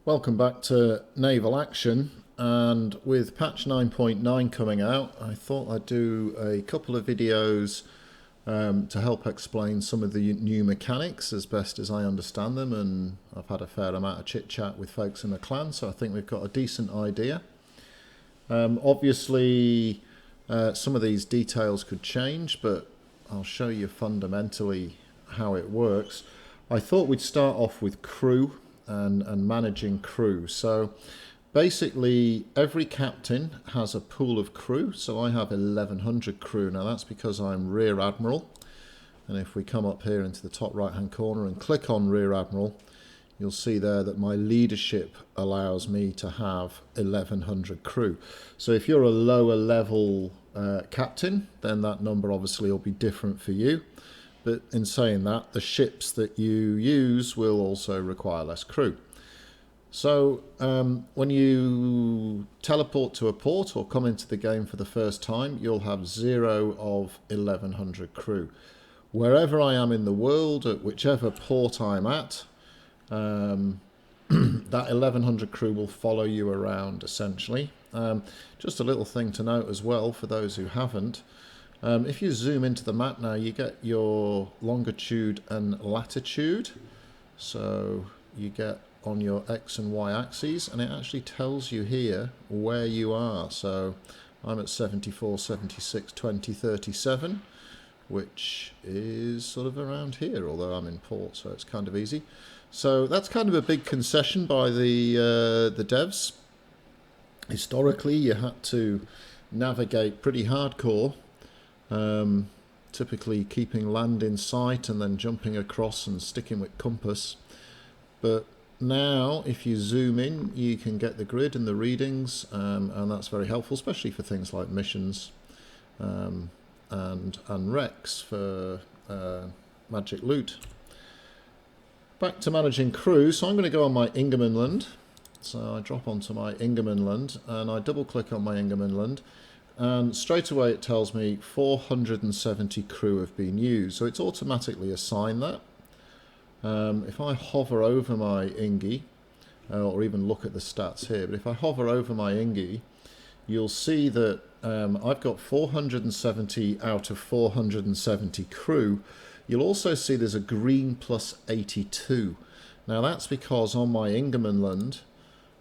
Welcome back to Naval Action, and with patch 9.9 coming out, I thought I'd do a couple of videos to help explain some of the new mechanics as best as I understand them, and I've had a fair amount of chit-chat with folks in the clan, so I think we've got a decent idea. Obviously, some of these details could change, but I'll show you fundamentally how it works. I thought we'd start off with crew and managing crew. So basically every captain has a pool of crew. So I have 1100 crew. Now that's because I'm Rear Admiral. And if we come up here into the top right hand corner and click on Rear Admiral, you'll see there that my leadership allows me to have 1100 crew. So if you're a lower level captain, then that number obviously will be different for you. But in saying that, the ships that you use will also require less crew. So when you teleport to a port or come into the game for the first time, you'll have 0 of 1100 crew. Wherever I am in the world, at whichever port I'm at, that 1100 crew will follow you around essentially. Just a little thing to note as well for those who haven't. If you zoom into the map now, you get your longitude and latitude. So you get on your X and Y axes, and it actually tells you here where you are. So I'm at 74, 76, 20, 37, which is sort of around here, although I'm in port, so it's kind of easy. So that's kind of a big concession by the devs. Historically, you had to navigate pretty hardcore. Typically keeping land in sight and then jumping across and sticking with compass. But now if you zoom in, you can get the grid and the readings, and that's very helpful, especially for things like missions and wrecks for magic loot. Back to managing crew. So I'm going to go on my Ingermanland. So I drop onto my Ingermanland and I double click on my Ingermanland. And straight away it tells me 470 crew have been used. So it's automatically assigned that. If I hover over my Ingy, or even look at the stats here, but if I hover over my Ingy, you'll see that I've got 470 out of 470 crew. You'll also see there's a green plus 82. Now that's because on my Ingermanland,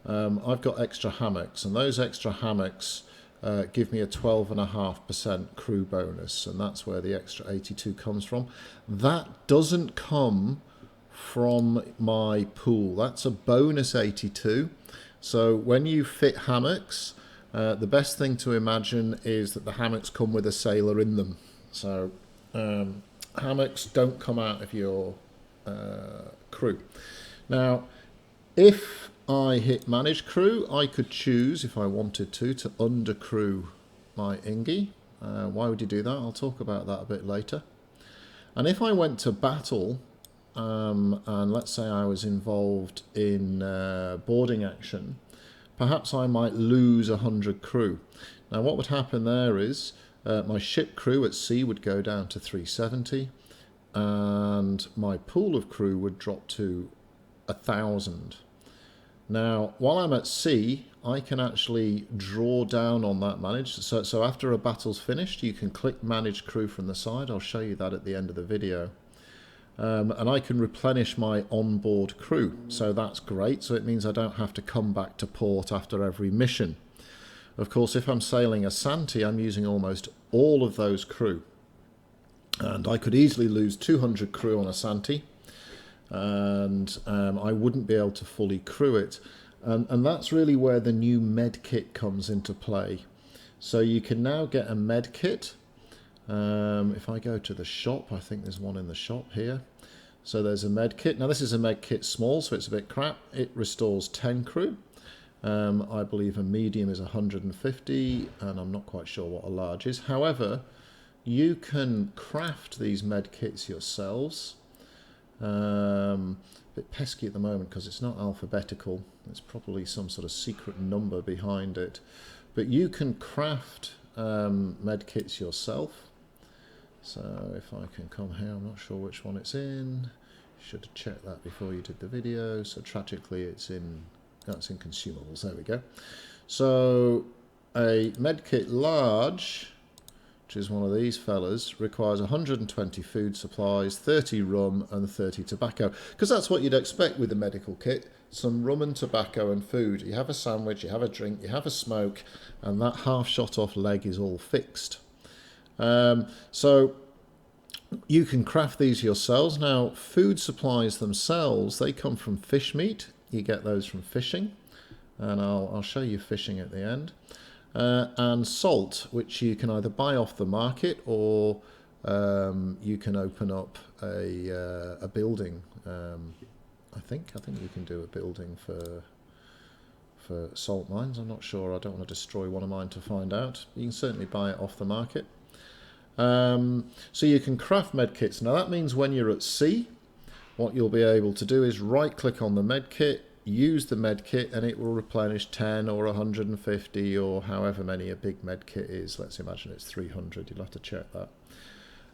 I've got extra hammocks, and those extra hammocks give me a 12.5% crew bonus, and that's where the extra 82 comes from. That doesn't come from my pool. That's a bonus 82. So when you fit hammocks, the best thing to imagine is that the hammocks come with a sailor in them. So hammocks don't come out of your crew. Now, if I hit manage crew, I could choose, if I wanted to undercrew my Ingy. Why would you do that? I'll talk about that a bit later. And if I went to battle, and let's say I was involved in boarding action, perhaps I might lose 100 crew. Now what would happen there is my ship crew at sea would go down to 370, and my pool of crew would drop to 1,000. Now, while I'm at sea, I can actually draw down on that manage. So after a battle's finished, you can click manage crew from the side. I'll show you that at the end of the video. And I can replenish my onboard crew. So that's great. So it means I don't have to come back to port after every mission. Of course, if I'm sailing a Santee, I'm using almost all of those crew. And I could easily lose 200 crew on a Santee. And I wouldn't be able to fully crew it, and that's really where the new med kit comes into play. So you can now get a med kit. If I go to the shop, I think there's one in the shop here. So there's a med kit. Now this is a med kit small, so it's a bit crap. It restores 10 crew. I believe a medium is 150, and I'm not quite sure what a large is. However, you can craft these med kits yourselves. A bit pesky at the moment because it's not alphabetical. There's probably some sort of secret number behind it, but you can craft med kits yourself. So if I can come here, I'm not sure which one it's in. Should have checked that before you did the video. So tragically it's in That's in consumables. There we go. So a medkit large, which is one of these fellas, requires 120 food supplies, 30 rum and 30 tobacco. Because that's what you'd expect with the medical kit. Some rum and tobacco and food. You have a sandwich, you have a drink, you have a smoke, and that half shot off leg is all fixed. So you can craft these yourselves. Now, food supplies themselves, they come from fish meat. You get those from fishing, and I'll show you fishing at the end. And salt, which you can either buy off the market or you can open up a building. I think you can do a building for salt mines. I'm not sure. I don't want to destroy one of mine to find out. You can certainly buy it off the market. So you can craft medkits. Now that means when you're at sea, what you'll be able to do is right-click on the medkit, use the medkit, and it will replenish 10 or 150 or however many a big medkit is. Let's imagine it's 300. You'll have to check that.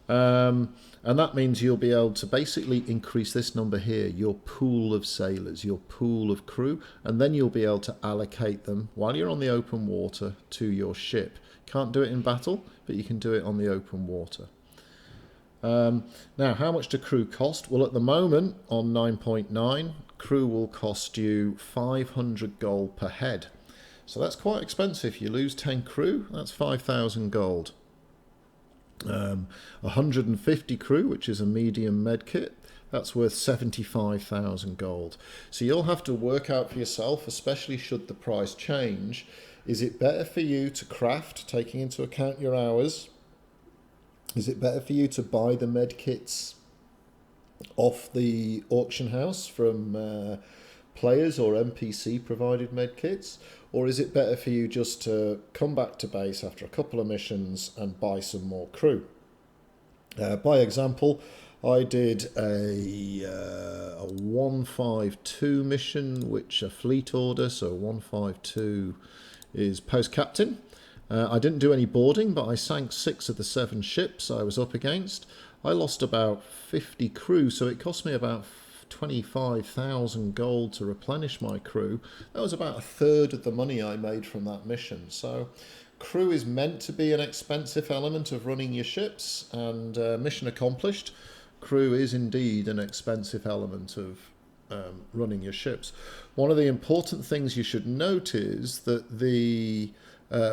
And that means you'll be able to basically increase this number here, your pool of sailors, your pool of crew, and then you'll be able to allocate them while you're on the open water to your ship. Can't do it in battle, but you can do it on the open water. Now, how much do crew cost? Well, at the moment, on 9.9, crew will cost you 500 gold per head. So that's quite expensive. You lose 10 crew, that's 5,000 gold. 150 crew, which is a medium med kit, that's worth 75,000 gold. So you'll have to work out for yourself, especially should the price change. Is it better for you to craft, taking into account your hours? Is it better for you to buy the med kits off the auction house from players or NPC provided med kits? Or is it better for you just to come back to base after a couple of missions and buy some more crew? By example, I did a 152 mission, which a fleet order, so 152 is post captain. I didn't do any boarding, but I sank 6 of the 7 ships I was up against. I lost about 50 crew, so it cost me about 25,000 gold to replenish my crew. That was about a third of the money I made from that mission. So crew is meant to be an expensive element of running your ships, and mission accomplished, crew is indeed an expensive element of running your ships. One of the important things you should note is that the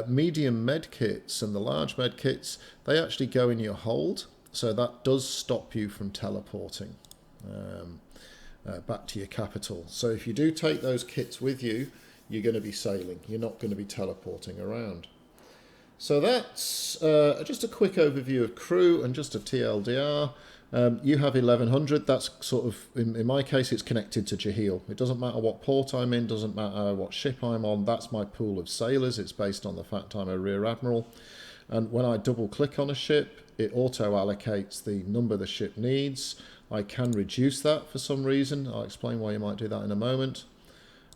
medium med kits and the large med kits, they actually go in your hold, so that does stop you from teleporting back to your capital. So if you do take those kits with you, you're going to be sailing. You're not going to be teleporting around. So that's just a quick overview of crew and just a TLDR. You have 1100. That's sort of, in my case, it's connected to Jeheil. It doesn't matter what port I'm in, doesn't matter what ship I'm on. That's my pool of sailors. It's based on the fact I'm a rear admiral. And when I double click on a ship, it auto allocates the number the ship needs. I can reduce that for some reason. I'll explain why you might do that in a moment.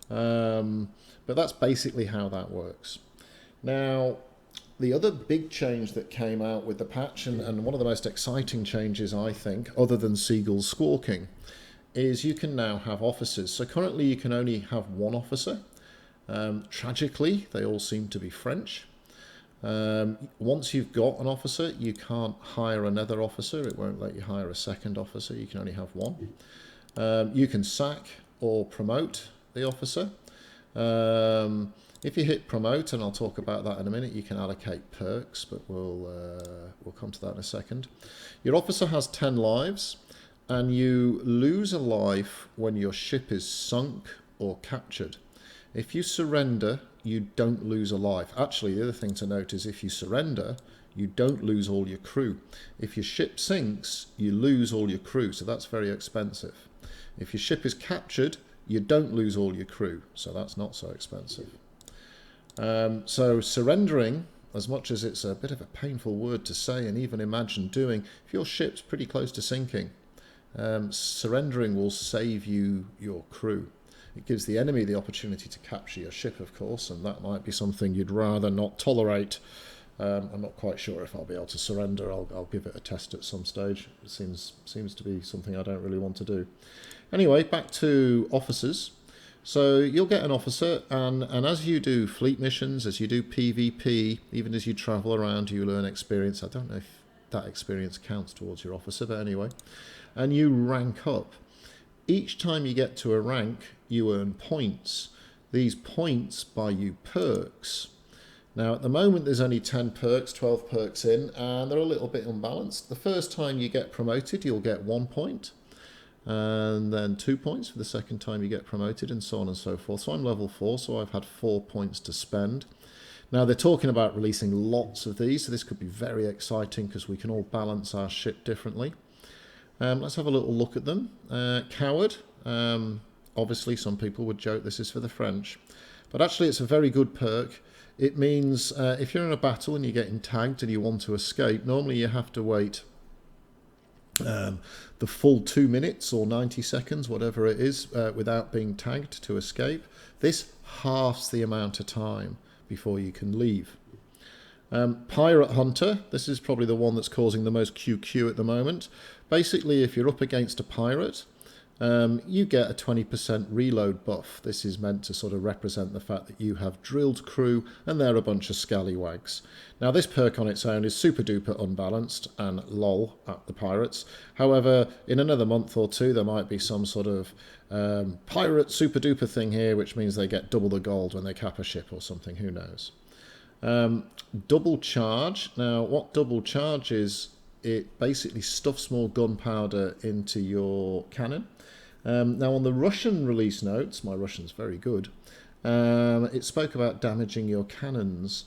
But that's basically how that works. Now, the other big change that came out with the patch, and one of the most exciting changes, I think, other than seagulls squawking, is you can now have officers. So currently you can only have one officer. Tragically, they all seem to be French. Once you've got an officer, you can't hire another officer. It won't let you hire a second officer. You can only have one. You can sack or promote the officer. If you hit promote, and I'll talk about that in a minute, you can allocate perks, but we'll come to that in a second. Your officer has 10 lives, and you lose a life when your ship is sunk or captured. If you surrender, you don't lose a life. Actually, the other thing to note is if you surrender, you don't lose all your crew. If your ship sinks, you lose all your crew, so that's very expensive. If your ship is captured, you don't lose all your crew, so that's not so expensive. So surrendering, as much as it's a bit of a painful word to say and even imagine doing, if your ship's pretty close to sinking, surrendering will save you your crew. It gives the enemy the opportunity to capture your ship, of course, and that might be something you'd rather not tolerate. I'm not quite sure if I'll be able to surrender. I'll give it a test at some stage. It seems to be something I don't really want to do. Anyway, back to officers. So you'll get an officer, and as you do fleet missions, as you do PvP, even as you travel around, you learn experience. I don't know if that experience counts towards your officer, but anyway. And you rank up. Each time you get to a rank, you earn points. These points buy you perks. Now, at the moment, there's only 10 perks, 12 perks in, and they're a little bit unbalanced. The first time you get promoted, you'll get 1 point. And then 2 points for the second time you get promoted, and so on and so forth. So I'm level 4, so I've had 4 points to spend. Now they're talking about releasing lots of these, so this could be very exciting because we can all balance our ship differently. Let's have a little look at them. Coward. Obviously some people would joke this is for the French, but actually it's a very good perk. It means if you're in a battle and you're getting tagged and you want to escape, normally you have to wait the full 2 minutes or 90 seconds, whatever it is, without being tagged to escape. This halves the amount of time before you can leave. Pirate Hunter, this is probably the one that's causing the most QQ at the moment. Basically, if you're up against a pirate, you get a 20% reload buff. This is meant to sort of represent the fact that you have drilled crew and they're a bunch of scallywags. Now this perk on its own is super duper unbalanced and lol at the pirates. However, in another month or two there might be some sort of pirate super duper thing here, which means they get double the gold when they cap a ship or something, who knows. Double charge. Now what double charge is, it basically stuffs more gunpowder into your cannon. Now on the Russian release notes, my Russian's very good, it spoke about damaging your cannons.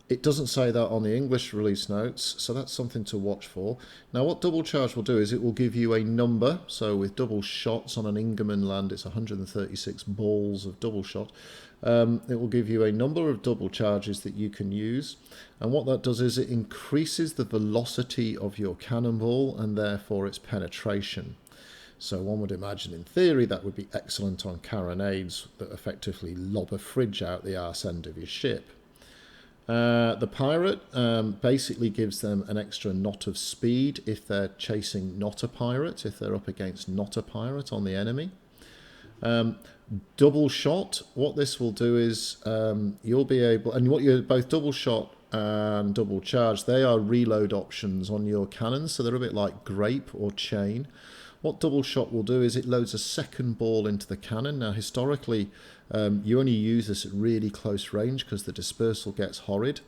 It doesn't say that on the English release notes, so that's something to watch for. Now what double charge will do is it will give you a number, so with double shots on an Ingerman land it's 136 balls of double shot. It will give you a number of double charges that you can use, and what that does is it increases the velocity of your cannonball and therefore its penetration. So one would imagine in theory that would be excellent on carronades that effectively lob a fridge out the arse end of your ship. The pirate basically gives them an extra knot of speed if they're chasing not a pirate, if they're up against not a pirate on the enemy. Double shot, what this will do is you'll be able, and what you're both double shot and double charge, they are reload options on your cannons, so they're a bit like grape or chain. What double shot will do is it loads a second ball into the cannon. Now historically you only use this at really close range because the dispersal gets horrid.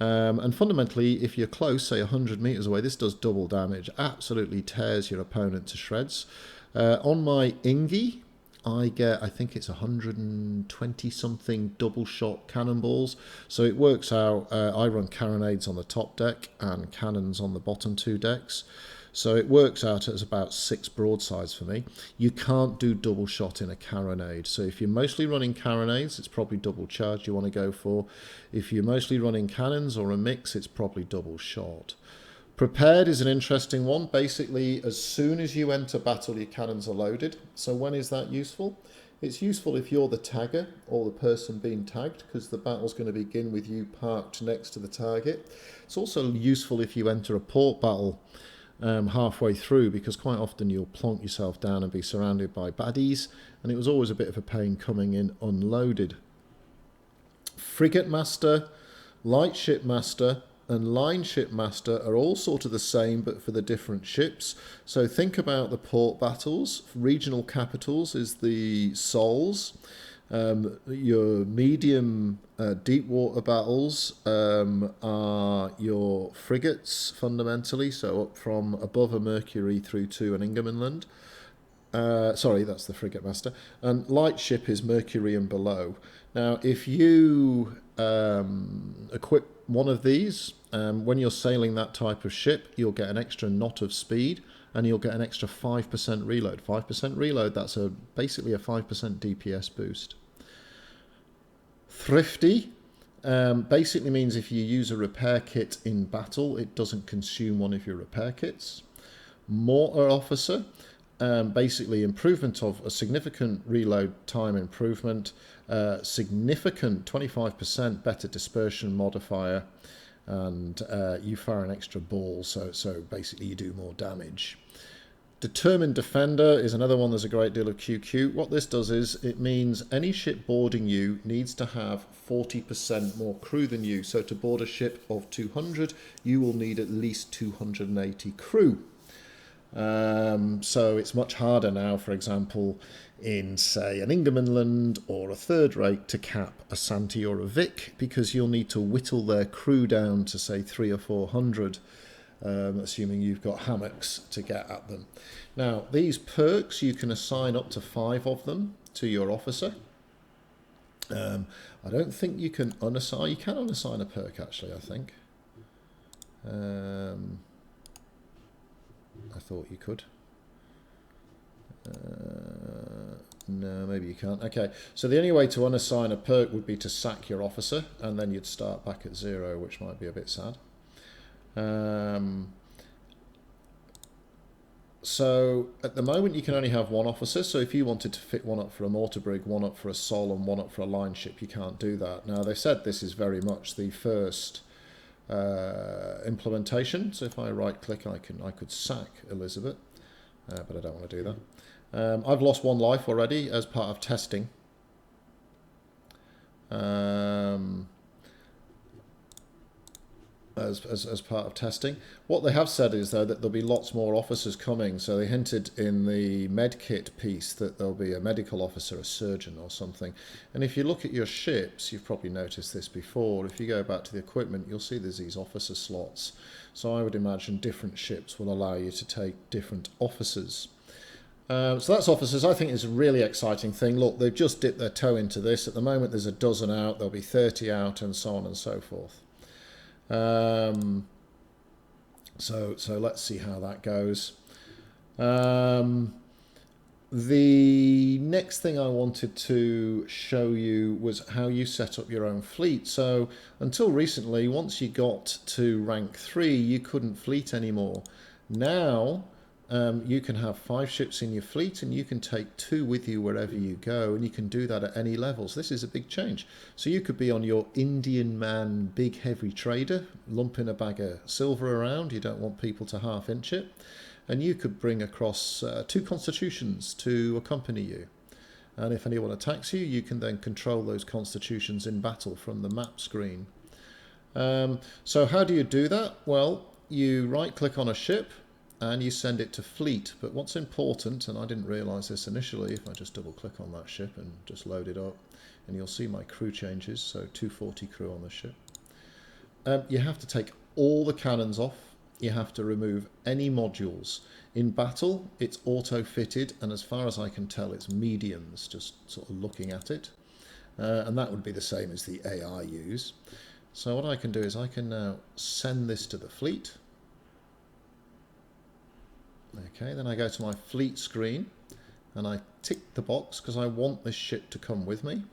And fundamentally, if you're close, say 100 meters away, this does double damage, absolutely tears your opponent to shreds. On my Ingi, I get, I think it's 120 something double shot cannonballs. So it works out, I run carronades on the top deck and cannons on the bottom 2 decks. So it works out as about 6 broadsides for me. You can't do double shot in a carronade. So if you're mostly running carronades, it's probably double charge you want to go for. If you're mostly running cannons or a mix, it's probably double shot. Prepared is an interesting one. Basically, as soon as you enter battle, your cannons are loaded. So when is that useful? It's useful if you're the tagger or the person being tagged, because the battle's going to begin with you parked next to the target. It's also useful if you enter a port battle halfway through, because quite often you'll plonk yourself down and be surrounded by baddies, and it was always a bit of a pain coming in unloaded. Frigate Master, Light Ship Master and Line Ship Master are all sort of the same but for the different ships. So think about the port battles. Regional capitals is the Sols. Your medium deep water battles are your frigates fundamentally, so up from above a Mercury through to an Ingermanland. Sorry, that's the Frigate Master. And light ship is Mercury and below. Now, if you equip one of these, when you're sailing that type of ship, you'll get an extra knot of speed and you'll get an extra 5% reload. 5% reload, that's basically a 5% DPS boost. Thrifty basically means if you use a repair kit in battle, it doesn't consume one of your repair kits. Mortar Officer, basically improvement of a significant reload time improvement, significant 25% better dispersion modifier, and you fire an extra ball, so basically you do more damage. Determined Defender is another one. There's a great deal of QQ. What this does is it means any ship boarding you needs to have 40% more crew than you. So to board a ship of 200, you will need at least 280 crew. So it's much harder now, for example, in, say, an Ingermanland or a third rate to cap a Santee or a Vic, because you'll need to whittle their crew down to, say, 300 or 400. Assuming you've got hammocks to get at them. Now, these perks, you can assign up to 5 of them to your officer. I don't think you can unassign. You can unassign a perk, actually, I think. I thought you could. No, maybe you can't. Okay, so the only way to unassign a perk would be to sack your officer, and then you'd start back at 0, which might be a bit sad. So at the moment you can only have 1 officer, so if you wanted to fit 1 up for a mortar brig, 1 up for a sol and 1 up for a line ship, you can't do that. Now they said this is very much the first implementation, so if I right click I could sack Elizabeth, but I don't want to do that. I've lost 1 life already as part of testing. As part of testing. What they have said is, though, that there'll be lots more officers coming. So they hinted in the medkit piece that there'll be a medical officer, a surgeon or something. And if you look at your ships, you've probably noticed this before, if you go back to the equipment, you'll see there's these officer slots. So I would imagine different ships will allow you to take different officers. So that's officers. I think it's a really exciting thing. Look, they've just dipped their toe into this. At the moment, there's a dozen out. There'll be 30 out and so on and so forth. So let's see how that goes. The next thing I wanted to show you was how you set up your own fleet. So until recently, once you got to rank 3, you couldn't fleet anymore. Now you can have 5 ships in your fleet, and you can take 2 with you wherever you go, and you can do that at any levels. This is a big change. So you could be on your Indian man big heavy trader, lumping a bag of silver around. You don't want people to half inch it. And you could bring across 2 constitutions to accompany you. And if anyone attacks you, you can then control those constitutions in battle from the map screen. So how do you do that? Well, you right click on a ship and you send it to fleet. But what's important, and I didn't realise this initially, if I just double click on that ship and just load it up, and you'll see my crew changes, so 240 crew on the ship. You have to take all the cannons off. You have to remove any modules. In battle, it's auto-fitted, and as far as I can tell, it's mediums, just sort of looking at it. And that would be the same as the AI use. So what I can do is I can now send this to the fleet. Okay, then I go to my fleet screen and I tick the box because I want this ship to come with me.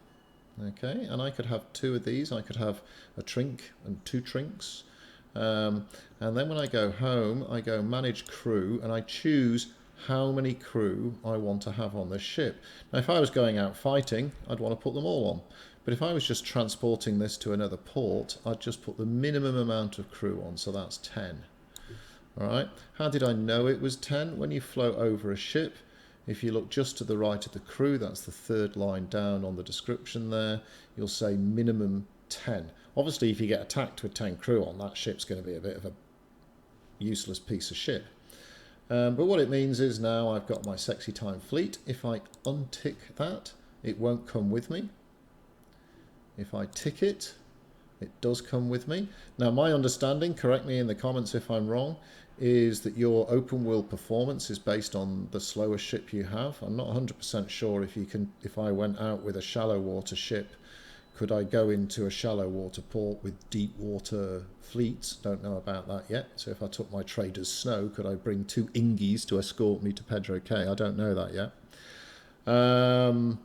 Okay, and I could have 2 of these. I could have a trink and 2 trinks. And then when I go home, I go manage crew and I choose how many crew I want to have on this ship. Now, if I was going out fighting, I'd want to put them all on. But if I was just transporting this to another port, I'd just put the minimum amount of crew on, so that's 10. All right, how did I know it was 10? When you float over a ship, if you look just to the right of the crew, that's the 3rd line down on the description there, you'll say minimum 10. Obviously, if you get attacked with 10 crew on, that ship's going to be a bit of a useless piece of ship. But what it means is now I've got my sexy time fleet. If I untick that, it won't come with me. If I tick it, it does come with me. Now, my understanding, correct me in the comments if I'm wrong, is that your open world performance is based on the slowest ship you have. I'm not 100% sure if I went out with a shallow water ship, could I go into a shallow water port with deep water fleets? Don't know about that yet. So if I took my Trader's Snow, could I bring 2 Ingies to escort me to Pedro K? I don't know that yet. And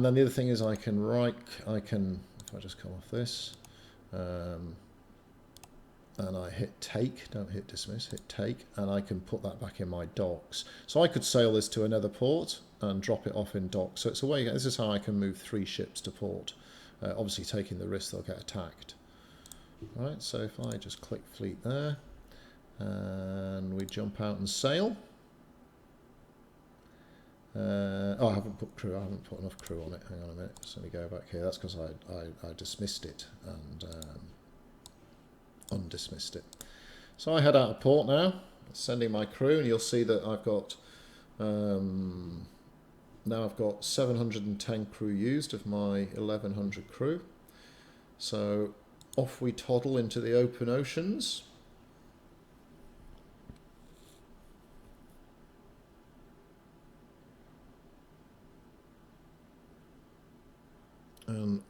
then the other thing is if I just come off this, and I hit take, don't hit dismiss, hit take, and I can put that back in my docks. So I could sail this to another port and drop it off in docks. So it's a way, this is how I can move 3 ships to port. Obviously taking the risk they'll get attacked. All right, so if I just click fleet there, and we jump out and sail. Oh, I haven't put crew. I haven't put enough crew on it. Hang on a minute. So let me go back here. That's because I dismissed it and undismissed it. So I head out of port now, sending my crew, and you'll see that I've got now I've got 710 crew used of my 1100 crew. So off we toddle into the open oceans. And